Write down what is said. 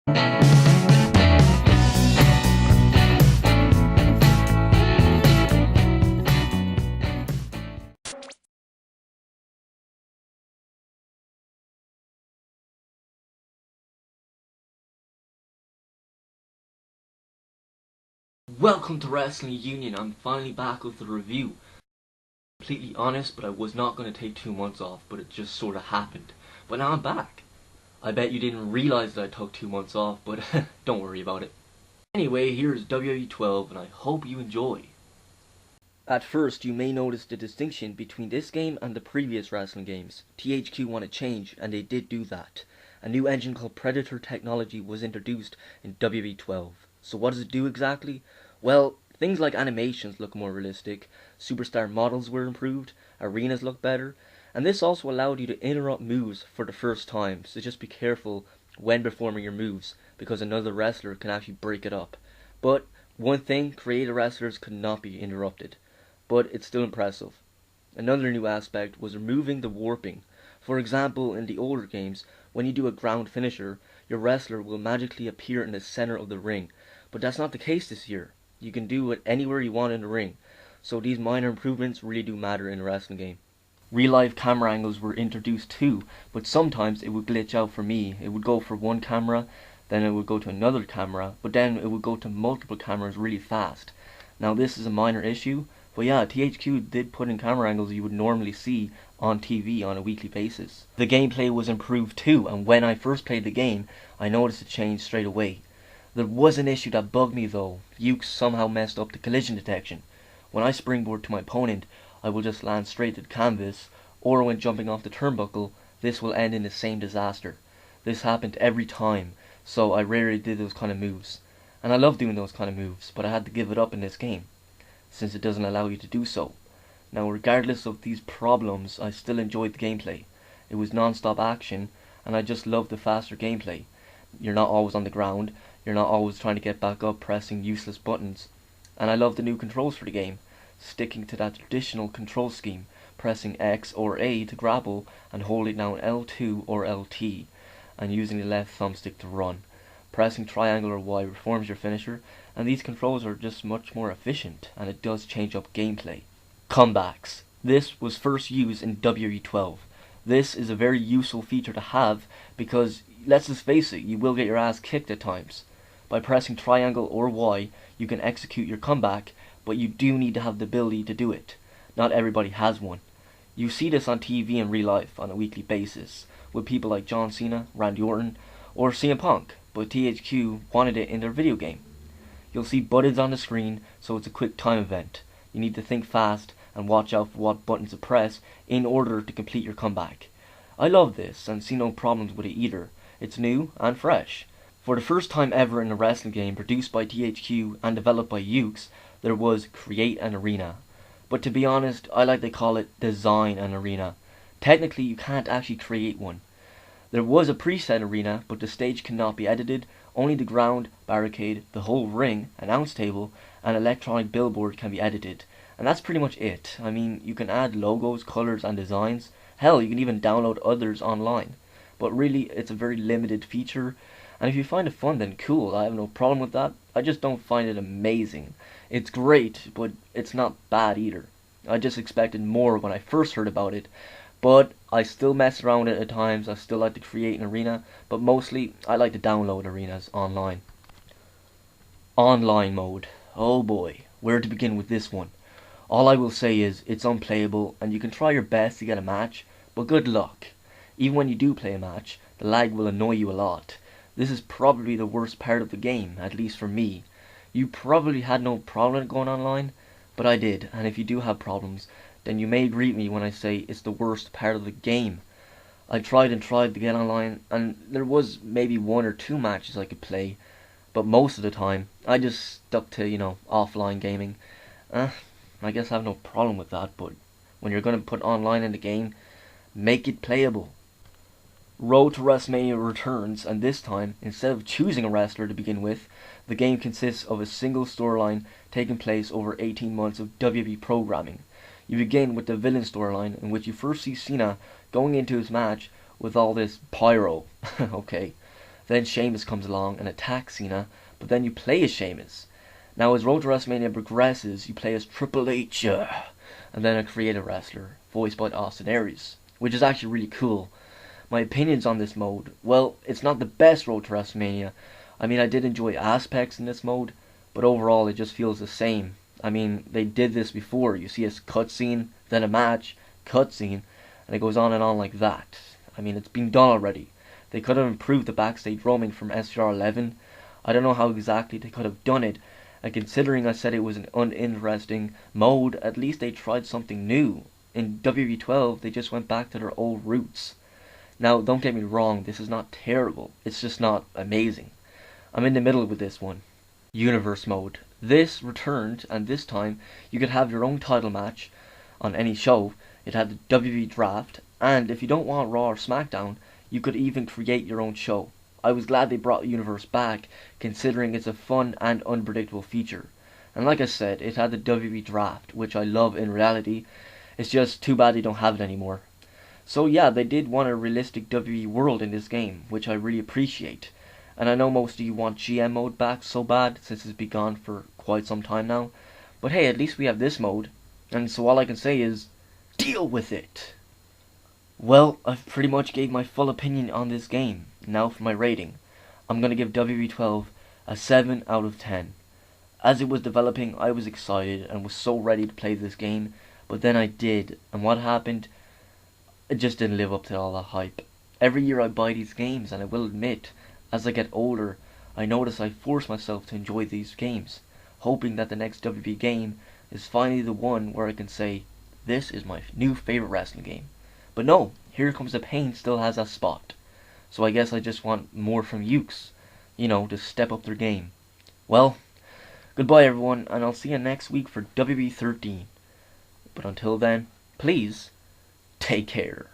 Welcome to Wrestling Union. I'm finally back with the review. Completely honest, but I was not going to take 2 months off, but it just sort of happened. But now I'm back. I bet you didn't realize that I took 2 months off, but don't worry about it. Anyway, here's WWE 12, and I hope you enjoy. At first, you may notice the distinction between this game and the previous wrestling games. THQ wanted change, and they did do that. A new engine called Predator technology was introduced in WWE 12. So what does it do exactly? Well, things like animations look more realistic, superstar models were improved, arenas look better, and this also allowed you to interrupt moves for the first time, so just be careful when performing your moves, because another wrestler can actually break it up. But one thing, creative wrestlers could not be interrupted, but it's still impressive. Another new aspect was removing the warping. For example, in the older games, when you do a ground finisher, your wrestler will magically appear in the center of the ring, but that's not the case this year. You can do it anywhere you want in the ring, so these minor improvements really do matter in a wrestling game. Real life camera angles were introduced too, but sometimes it would glitch out for me. It would go for one camera, then it would go to another camera, but then it would go to multiple cameras really fast. Now this is a minor issue, but yeah, THQ did put in camera angles you would normally see on TV on a weekly basis. The gameplay was improved too, and when I first played the game, I noticed a change straight away. There was an issue that bugged me though. Ukes somehow messed up the collision detection. When I springboard to my opponent, I will just land straight to the canvas, or when jumping off the turnbuckle, this will end in the same disaster. This happened every time, so I rarely did those kind of moves. And I love doing those kind of moves, but I had to give it up in this game, since it doesn't allow you to do so. Now, regardless of these problems, I still enjoyed the gameplay. It was non-stop action, and I just loved the faster gameplay. You're not always on the ground, you're not always trying to get back up pressing useless buttons. And I love the new controls for the game, sticking to that traditional control scheme, pressing X or A to grapple and holding down L2 or LT, and using the left thumbstick to run. Pressing triangle or Y reforms your finisher, and these controls are just much more efficient, and it does change up gameplay. Comebacks. This was first used in WWE 12. This is a very useful feature to have because, let's just face it, you will get your ass kicked at times. By pressing triangle or Y, you can execute your comeback, but you do need to have the ability to do it. Not everybody has one. You see this on TV in real life on a weekly basis, with people like John Cena, Randy Orton, or CM Punk, but THQ wanted it in their video game. You'll see buttons on the screen, so it's a quick time event. You need to think fast and watch out for what buttons to press in order to complete your comeback. I love this and see no problems with it either. It's new and fresh. For the first time ever in a wrestling game produced by THQ and developed by Ukes, there was Create an Arena. But to be honest, I like to call it Design an Arena. Technically, you can't actually create one. There was a preset arena, but the stage cannot be edited. Only the ground, barricade, the whole ring, announce table, and electronic billboard can be edited. And that's pretty much it. I mean, you can add logos, colors, and designs. Hell, you can even download others online. But really, it's a very limited feature. And if you find it fun, then cool. I have no problem with that. I just don't find it amazing. It's great, but it's not bad either. I just expected more when I first heard about it. But I still mess around it at times. I still like to create an arena, but mostly I like to download arenas online. Online mode. Oh boy, where to begin with this one? All I will say is it's unplayable and you can try your best to get a match, but good luck. Even when you do play a match, the lag will annoy you a lot. This is probably the worst part of the game, at least for me. You probably had no problem going online, but I did, and if you do have problems, then you may greet me when I say it's the worst part of the game. I tried and tried to get online, and there was maybe 1 or 2 matches I could play, but most of the time, I just stuck to, offline gaming. I guess I have no problem with that, but when you're going to put online in the game, make it playable. Road to WrestleMania returns, and this time, instead of choosing a wrestler to begin with, the game consists of a single storyline taking place over 18 months of WWE programming. You begin with the villain storyline, in which you first see Cena going into his match with all this pyro. Okay. Then Sheamus comes along and attacks Cena, but then you play as Sheamus. Now as Road to WrestleMania progresses, you play as Triple H, and then a creative wrestler, voiced by Austin Aries, which is actually really cool. My opinions on this mode, well, it's not the best Road to WrestleMania. I mean, I did enjoy aspects in this mode, but overall it just feels the same. I mean, they did this before. You see a cutscene, then a match, cutscene, and it goes on and on like that. I mean, it's been done already. They could have improved the backstage roaming from SCR11. I don't know how exactly they could have done it, and considering I said it was an uninteresting mode, at least they tried something new. In WWE 12, they just went back to their old roots. Now, don't get me wrong, this is not terrible. It's just not amazing. I'm in the middle with this one. Universe mode. This returned, and this time you could have your own title match on any show. It had the WWE draft, and if you don't want Raw or SmackDown, you could even create your own show. I was glad they brought Universe back, considering it's a fun and unpredictable feature. And like I said, it had the WWE draft, which I love in reality. It's just too bad they don't have it anymore. So yeah, they did want a realistic WWE world in this game, which I really appreciate. And I know most of you want GM mode back so bad, since it's been gone for quite some time now. But hey, at least we have this mode. And so all I can say is, deal with it! Well, I've pretty much gave my full opinion on this game. Now for my rating. I'm gonna give WWE 12 a 7 out of 10. As it was developing, I was excited and was so ready to play this game. But then I did, and what happened? It just didn't live up to all that hype. Every year I buy these games, and I will admit, as I get older, I notice I force myself to enjoy these games, hoping that the next WWE game is finally the one where I can say, this is my new favorite wrestling game. But no, Here Comes the Pain still has that spot. So I guess I just want more from Ukes, to step up their game. Well, goodbye everyone, and I'll see you next week for WWE 13. But until then, please, take care.